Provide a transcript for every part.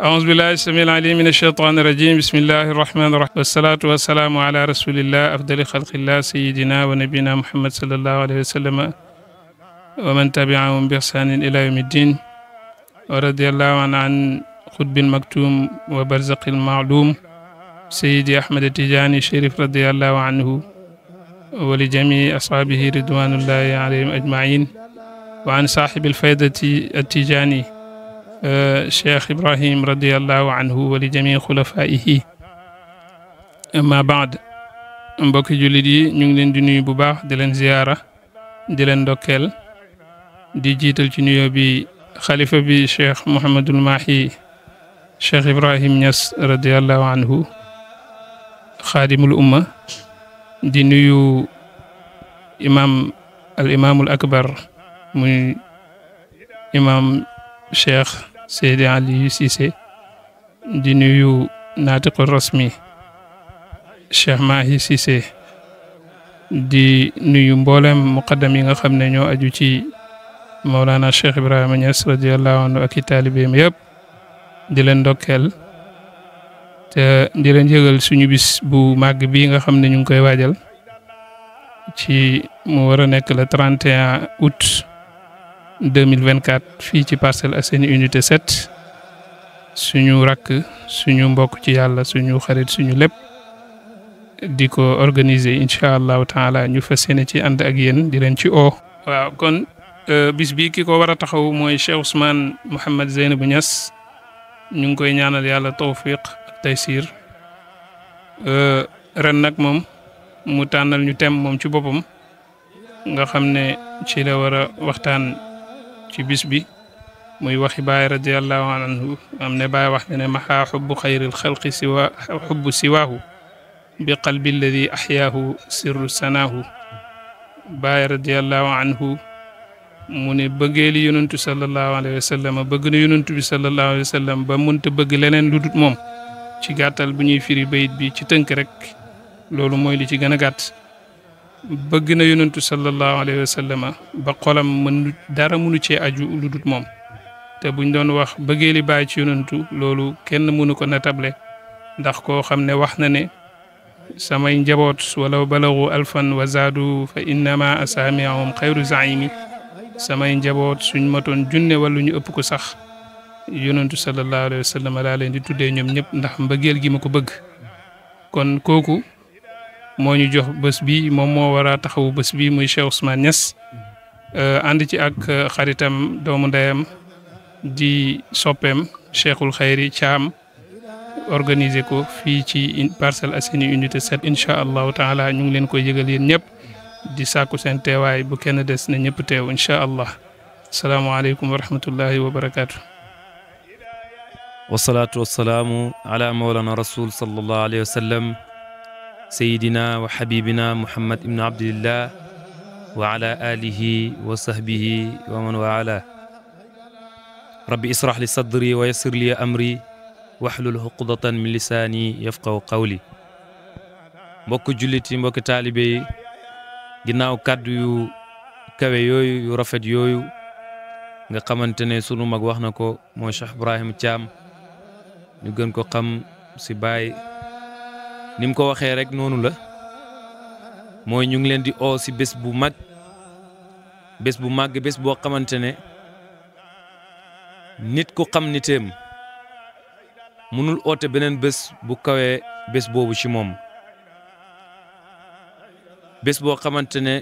أعوذ بالله السميع العليم من الشيطان الرجيم بسم الله الرحمن الرحيم والصلاة والسلام على رسول الله أفضل خلق الله سيدنا ونبينا محمد صلى الله عليه وسلم ومن تبعهم بإحسان إلى يوم الدين ورضي الله عن خطب المكتوم وبرزق المعلوم سيدي أحمد التجاني الشريف رضي الله عنه ولجميع أصحابه رضوان الله عليهم أجمعين وعن صاحب الفائدة التجاني Cheikh Ibrahim radiyallahu anhu wa li jamii xulafaihi amma baad mbokki jullit yi ñu ngi leen di nuyu bu baax di leen ziyaara di leen ndokkeel di jiital ci nuyoo bi xalifa bi Cheikh Mouhamadul Mahi Cheikh Ibrahim Niass radiyallahu anhu xaadimul umma di nuyu al imaamul akbar muy imaam Cheikh Seydi Aliou Cissé di nuyu naatiqu rasmi Cheikh Mahi Cissé di nuyu mboolem muqaddam yi nga xam ne ñoo aju ci Mawlana Cheikh Ibrahima Niass radiyallahu anhu ak i taalibeem yëpp di leen ndokkeel te di leen yëgal suñu bis bu màgg bii nga xam ne ñu ngi koy waajal ci mu war a nekk le 31 août 2024 fii ci Parcelles Assainies unité 7 suñu rakk suñu mbokk ci yàlla suñu xarit suñu lépp di ko organiser incha allahu taala ñu fas yéene ci ànd ak yéen di leen ci oo waaw kon bis bi ki ko war a taxaw mooy Cheikh Ousmane Mouhamed Zeynabou Niass ñu ngi koy ñaanal yàlla tawfiq ak taysir ren nag moom mu tànnal ñu tem moom ci boppam nga xam ne ci la war a waxtaan ci bis bi muy waxi baay radiyallahu anhu am ne baay wax ne maxaa xubbu xayril xalqi xubbu siwaahu bi qalbi alladi axyaahu sirru sanaahu baay radiyallahu anhu mu ne bëggeeli yonantu sallallahu alayhi wa sallam bëgg na yonantu bi sallallahu alayhi wa sallam ba mënta bëgg leneen lu dut moom ci gàttal bu ñuy firi bayit bi ci tënk rek loolu mooy li ci gën a gàtt bëgg na yonantu sallallahu alayhi wa sallam ba xolam dara mënu cee aju lu dut moom te buñ doon wax bëggeeli baay ci yonantu loolu kenn mënu ko natable ndax koo xam ne wax na ne samay njaboot walaw balagu alfan wa zaadu fa innama asaamiahum xayru zaimi samay njaboot suñ matoon junne wala ñu ëpp ko sax yonantu sallallahu alayhi wa sallam laa leen di tuddee ñoom ñëpp ndax mbëggeel gi ma ko bëgg kon kooku moo ñu jox bés bi moom moo war a taxawu bés bi muy Cheikh Ousmane Niass ànd ci ak xaritam doomu ndeyam di soppeem Cheikhul Xayri Thiam organiser ko fii ci Parcelles Assainies unité 7 incha allahu taala ñu ngi leen koy yëgal yéen ñëpp di sàkku seen teewaay bu kenn des na ñëpp teew incha allah asalaamaaleykum wa rahmatullahi wa barakaatu. wasalaatu wasalaamu ala mawlana rasul sallallahu alayhi wa sallam sayidina wa xabibina muhammad ibn abdillah wa ala alihi wa sahbihi wa man waala rabbi israh li sadri wa yassir li amri waxlul xuqdatan min lisaani yafqahu qawli mbokk jullit yi mbokk taalibe yi ginnaaw kàddu yu kawe yooyu yu rafet yooyu nga xamante ne sunu mag wax na ko mooy Cheikh Ibrahim Thiam ñu gën ko xam si baay ni mu ko waxee rek noonu la mooy ñu ngi leen di oo si bés bu mag bés bu màgg bés boo xamante ne nit ku xam niteem mënul oote beneen bés bu kawee bés boobu ci moom bés boo xamante ne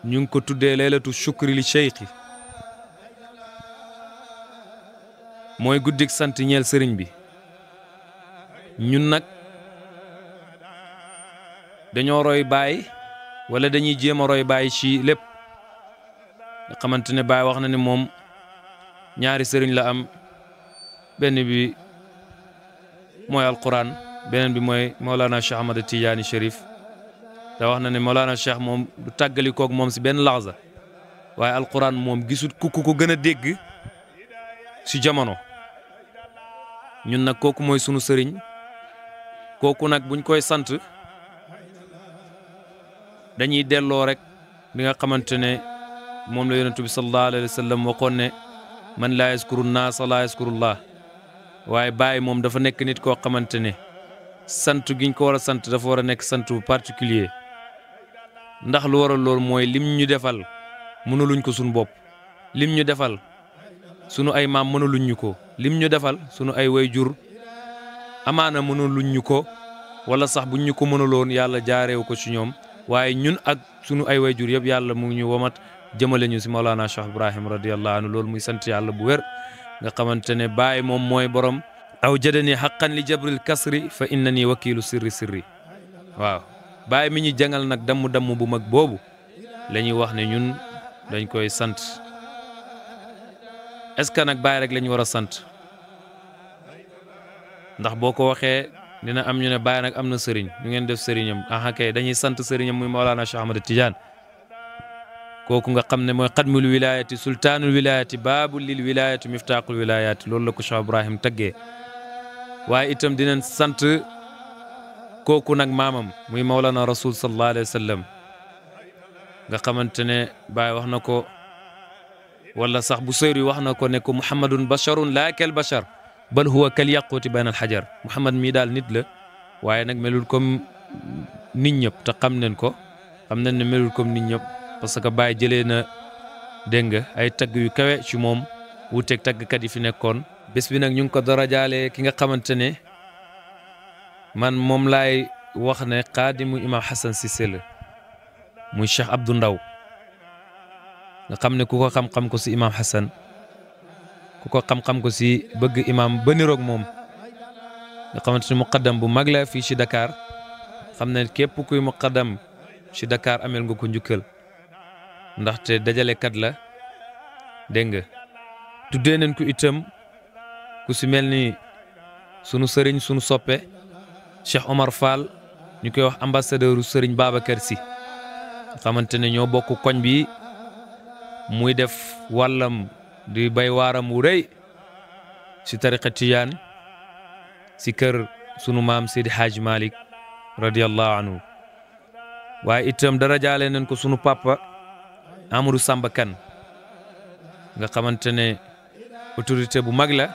ñu ngi ko tuddee leylatu shukri li cheikhi mooy guddik sant ñeel sëriñ bi ñun nag dañoo roy baay wala dañuy jéem a roy baay ci lépp nga xamante ne baay wax na ne moom ñaari sëriñ la am benn bi mooy alquran beneen bi mooy Mawlana Cheikh Ahmad Tidiane Chérif te wax na ne Mawlana Cheikh moom du tàggali koog moom si benn laxza waaye alquran moom gisut ku ko gën a dégg si jamono ñun nag kooku mooy sunu sëriñ kooku nag buñ koy sant dañuy delloo rek li nga xamante ne moom la yonent bi sallallahu alayhi wa sallam waxoon ne man laa yaskuru naasa laa yaskurullah waaye baay moom dafa nekk nit koo xamante ne sant giñ ko war a sant dafa war a nekk sant bu particulier ndax lu waral loolu mooy lim ñu defal mënuluñ ko suñu bopp lim ñu defal sunu ay maam mënuluñ ñu ko lim ñu defal sunu ay wayjur amaana mënuluñ ñu ko wala sax buñ ñu ko mënuloon yàlla jaareewu ko ci ñoom waaye ñun ak sunu ay wayjur yëpp yàlla mu ngi ñu womat jëmale ñu si Mawlana Cheikh Ibrahim radiyallahu anhu loolu muy sant yàlla bu wér nga xamante ne baay moom mooy borom aw jadani haqqan li jabril kasri fa innani wakiilu sirri waaw baay mi ñu jàngal nag damm bu mag boobu la ñuy wax ne ñun dañ koy sant est-ce que nag baay rek la ñu war a sant ndax boo ko waxee dina am ñu ne baay nag am na sëriñ ñu ngeen def sëriñam aha kay dañuy sant sëriñam muy Mawlana Cheikh Ahmad Tidiane kooku nga xam ne mooy xadmul wilayati sultaanul wilayati baabul lil wilayati miftaaxul wilayati loolu la ko Cheikh Ibrahim taggee waaye itam dinañ sant kooku nag maamam muy Mawlana Rasul sallallahu alayhi wa sallam nga xamante ne baay wax na ko wala sax bu seyri wax na ko ne ko muhammadun basharun laa kal bashar bal huwa kal yaquuti bayna al xajar muhammad mii daal nit la waaye nag melul comme nit ñëpp te xam nañ ko xam nañ ne melul comme nit ñëpp parce que baay jëlee na dégg nga ay tagg yu kawe ci moom wuuteeg taggkat yi fi nekkoon bés bi nag ñu ngi ko darajaale ki nga xamante ne man moom laay wax ne xaadimu imam Hassan Cissé la muy Cheikh Abdou Ndaw nga xam ne ku ko xam-xam ko si imam Hassan ku ko xam-xam ko si bëgg imam ba niroog moom nga xamante ne muqaddam bu mag la fii ci Dakar xam ne képp kuy muqaddam ci Dakar amel nga ko njukkal ndaxte dajalekat la dégg nga tuddee nañ ko itam ku si mel ni sunu sëriñ sunu soppe Cheikh Omar Fall ñu koy wax ambassadeur sëriñ Babacar Sy xamante ne ñoo bokk koñ bi muy def wàllam di bay waaram wu rëy si tariqa Tijaan si kër sunu maam Seydi Hadj Malick radiyallahu anhu waaye itam dara jaale nañ ko sunu papa Amadou Samba Kane nga xamante ne autorité bu mag la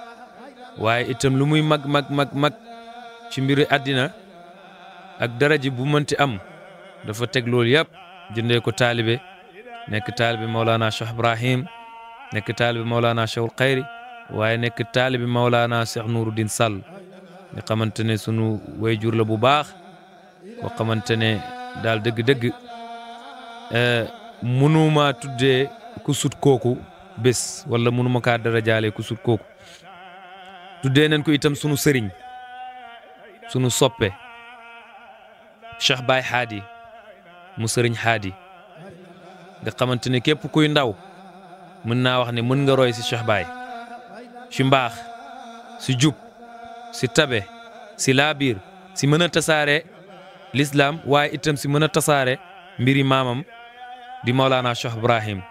waaye itam lu muy mag ci mbiru àddina ak daraji bu mënti am dafa teg loolu yëpp jëndee ko taalibe nekk taalibe Mawlana Cheikh Ibrahim nekk taalibe Mawlana Cheikhul Khayri waaye nekk taalibe Mawlana Cheikh Nouruddin Sall nga xamante ne sunu wayjur la bu baax boo xamante ne daal dëgg-dëgg mënuma tuddee ku sut kooku bés wala mënuma kaa dara jaale ku sut kooku tuddee nañ ko itam sunu sëriñ sunu soppe Cheikh Baye Haadi mu sëriñ Haadi nga xamante ne képp kuy ndaw mën naa wax ne mën nga roy si Cheikh Baye si mbaax si jub si tabe si laabiir si mën a tasaare l'islam waaye itam si mën a tasaare mbiri maamam di Mawlana Cheikh Ibrahim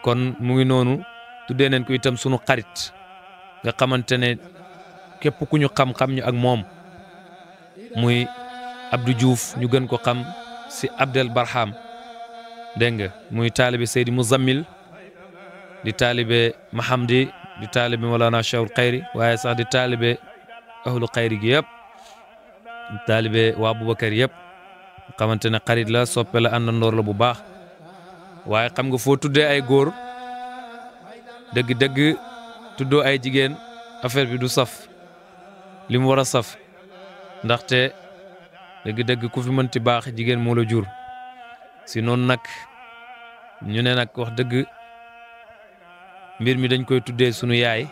kon mu ngi noonu tuddee nañ ko itam sunu xarit nga xamante ne képp ku ñu xam-xam ñu ak moom muy Abdou Diouf ñu gën ko xam si Abdel Barham dégg nga muy taalibe Seydi Muzammil di taalibe Mahamdi di taalibe Mawlana Cheikhul Khayri waaye sax di taalibe ahlu Khayri gi yëpp di taalibe waa Boubacar yëpp xamante ne xarit la soppe la àndandoor la bu baax waaye xam nga foo tuddee ay góor dëgg-dëgg tuddoo ay jigéen affaire bi du saf li mu war a saf ndaxte dëgg-dëgg ku fi mënti baax jigéen moo la jur si noonu nag ñu ne nag wax dëgg mbir mi dañ koy tuddee sunu yaay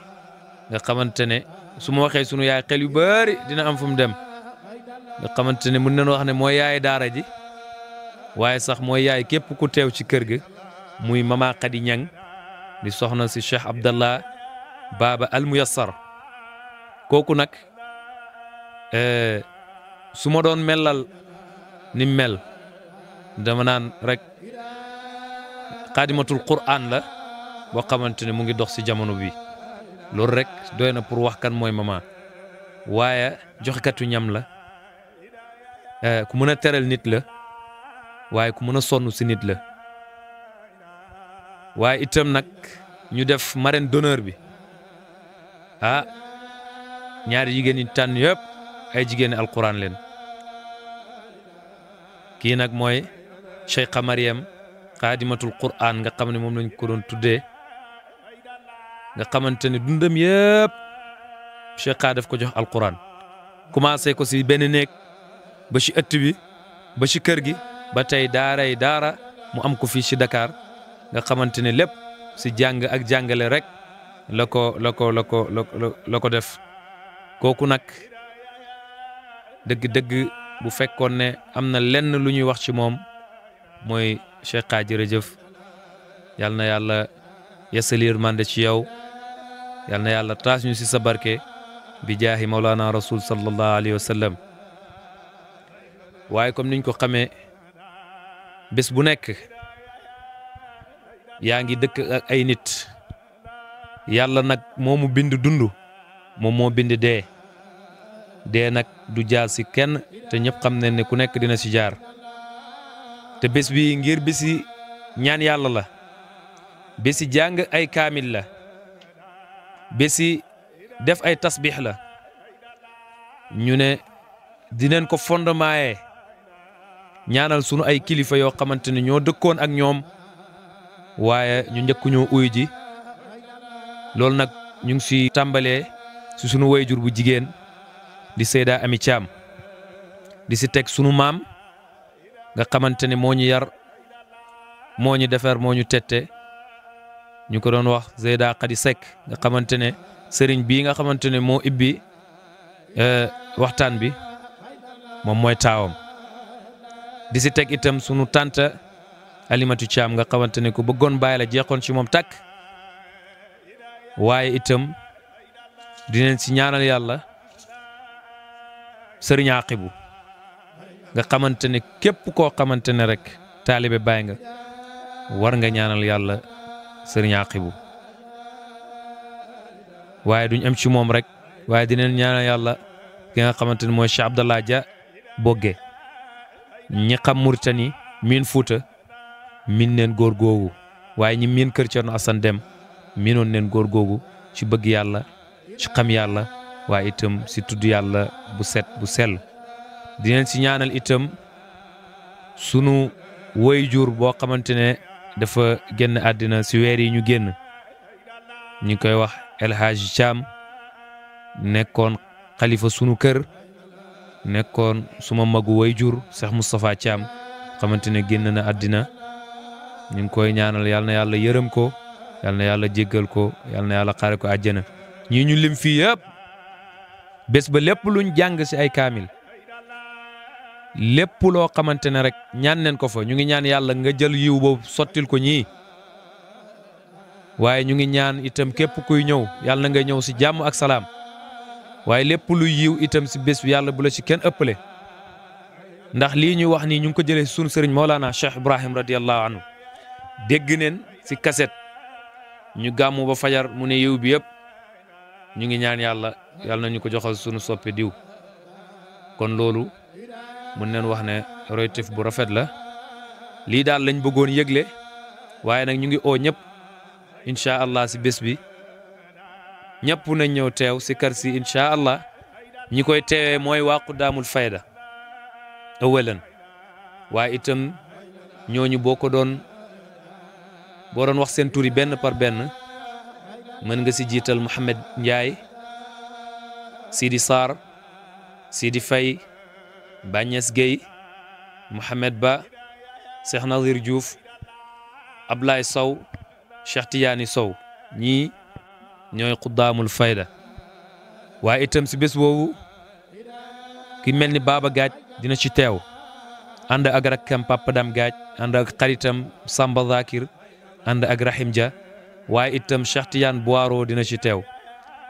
nga xamante ne su ma waxee sunu yaay xel yu bari dina am fu mu dem nga xamante ne mën nañu wax ne mooy yaay daara ji waaye sax mooy yaay képp ku teew ci kër ga muy mama Khady Niang di soxna si Cheikh Abdallah Baba Al Muyassar kooku nag su ma doon melal ni mel dama naan rek xaadimatul Qur'an la boo xamante ne mu ngi dox si jamono bi loolu rek doy na pour wax kan mooy mama waaye joxekatu ñam la ku mën a teral nit la waaye ku mën a sonn si nit la waaye itam nag ñu def marraine d'honneur bi ñaari jigéen ñi tànn yëpp ay jigéeni alquran leen kii nag mooy Cheikha Mariam xaadimatul quran nga xam ne moom lañ ko doon tuddee nga xamante ne dundam yëpp Cheikha daf ko jox alquran commencé ko si benn néeg ba ci ëtt bi ba ci kër gi ba tey daaray daara mu am ko fii ci Dakar nga xamante ne lépp si jàng ak jàngale rek la ko def kooku nag dëgg-dëgg bu fekkoon ne am na lenn lu ñuy wax ci moom mooy Cheikha jërëjëf yal na yàlla yasalir mande ci yow yal na yàlla taas ñu si sa barke bi jaahi Mawlana Rasul sallallahu alayhi wa sallam waaye comme niñ ko xamee bés bu nekk yaa ngi dëkk ak ay nit yàlla nag moomu bind dund moom moo bind dee nag du jaar si kenn te ñëpp xam ne ku nekk dina si jaar te bés bi ngir bési ñaan yàlla la bési jàng ay kaamil la bési def ay tasbix la ñu ne dinañ ko fondement ñaanal sunu ay kilifa yoo xamante ne ñoo dëkkoon ak ñoom waaye ñu njëkku ñoo uy ji loolu nag ñu ngi si tàmbalee si sunu wayjur bu jigéen di Seyda Ami Thiam di si teg sunu maam nga xamante ne moo ñu yar moo ñu defar moo ñu tette ñu ko doon wax Seyda Khady Seck nga xamante ne sëriñ bii nga xamante ne moo ibbi waxtaan bi moom mooy taawam di si teg itam sunu tante Alimatu Thiam nga xamante ne ku bëggoon bàyyi la jeexoon ci moom takk waaye itam dinañ si ñaanal yàlla sëriñ Aqibu nga xamante ne képp koo xamante ne rek taalibe baay nga war nga ñaanal yàlla sëriñ Aqibu waaye duñ am ci moom rek waaye dinañ ñaanal yàlla ki nga xamante ne mooy Cheikh Abdallah Dia Bogge ñi xam Mauritanie miin Fuuta miin neen góor googu waaye ñi miin kër Cerno Asan Dem miinoon neen góor googu ci bëgg yàlla ci xam yàlla waaye itam si tudd yàlla bu set bu sell dinañ si ñaanal itam sunu waajur boo xamante ne dafa génn àddina si weer yi ñu génn ñu koy wax El Hadji Thiam nekkoon xalifa sunu kër nekkoon suma magu waajur Cheikh Moustapha Thiam xamante ne génn na àddina ñu ngi koy ñaanal yal na yàlla yërëm ko yal na yàlla jéggal ko yal na yàlla xaare ko àjjana ñii ñu lim fii yëpp bés ba lépp luñ jàng si ay kaamil lépp loo xamante ne rek ñaan neen ko fa ñu ngi ñaan yàlla nga jël yiw boobu sottil ko ñii waaye ñu ngi ñaan itam képp kuy ñëw yàlla na nga ñëw si jàmm ak salaam waaye lépp luy yiw itam si bés bi yàlla bu la ci kenn ëppale ndax lii ñuy wax nii ñu ngi ko jëlee sunu sëriñ Mawlana Cheikh Ibrahim radiyallahu anhu dégg neen si kaset ñu gàmmu ba fajar mu ne yiw bi yëpp ñu ngi ñaan yàlla yàlla na ñu ko joxal sunu soppe diw kon loolu mun neen wax ne royteef bu rafet la lii daal lañ bëggoon yëgle waaye nag ñu ngi oo ñëpp incha allah si bés bi ñëpp nañ ñëw teew si kar si incha allah ñi koy teewee mooy waa Qudaamul Fayda awalan waaye itam ñooñu boo doon wax seen tur yi benn par benn mën nga si jiital Mouhamed Ndiaye Sidi Sarr Sidi Faye Bagnes Gueye Mouhamed Ba Cheikh Nazir Diouf Ablaye Sow Cheikh Tidiane Sow ñii ñooy Qudaamul Fayda waaye itam si bés boobu ki mel ni Baba Gaaj dina ci teew ànd ak rakkam Papa Dam Gaaj ànd ak xaritam Samba Zakir ànd ak Rahim Dia waaye itam Cheikh Tidiane Boiro dina ci teew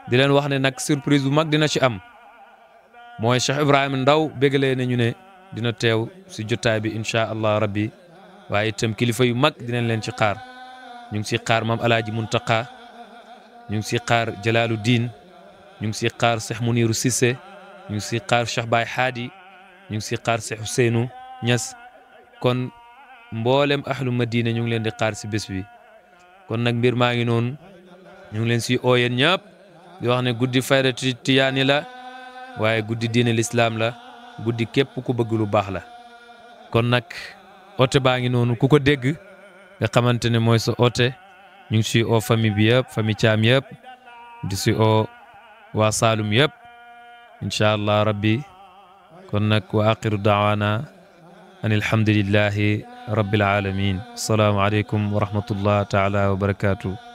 di leen wax ne nag surprise bu mag dina ci am mooy Cheikh Ibrahima Ndaw bégalee nañu ne dina teew si jotaay bi incha allah rabbi waaye itam kilifa yu mag dinañ leen ci xaar ñu ngi si xaar maam Alaaji Muntaqa ñu ngi si xaar Jalaalu Diin ñu ngi si xaar Cheikh Muniru Cissé ñu ngi si xaar Cheikh Baye Haadi ñu ngi si xaar Cheikh Ousseynou Niass kon mboolem ahlu Madina ñu ngi leen di xaar si bés bi kon nag mbir maa ngi noonu ñu ngi leen si ooyeen ñëpp di wax ne guddi fayda tiyaani la waaye guddi diine lislaam la guddi képp ku bëgg lu baax la kon nag oote baa ngi noonu ku ko dégg nga xamante ne mooy sa oote ñu ngi si oo famille bi yëpp famille Thiam yëpp di si oo waa Saalum yëpp incha allah rabbi kon nag wa aqiru daawaana an alhamdulillahi rabbil alamin assalaamu aleykum wa rahmatullah taala wa barakatuh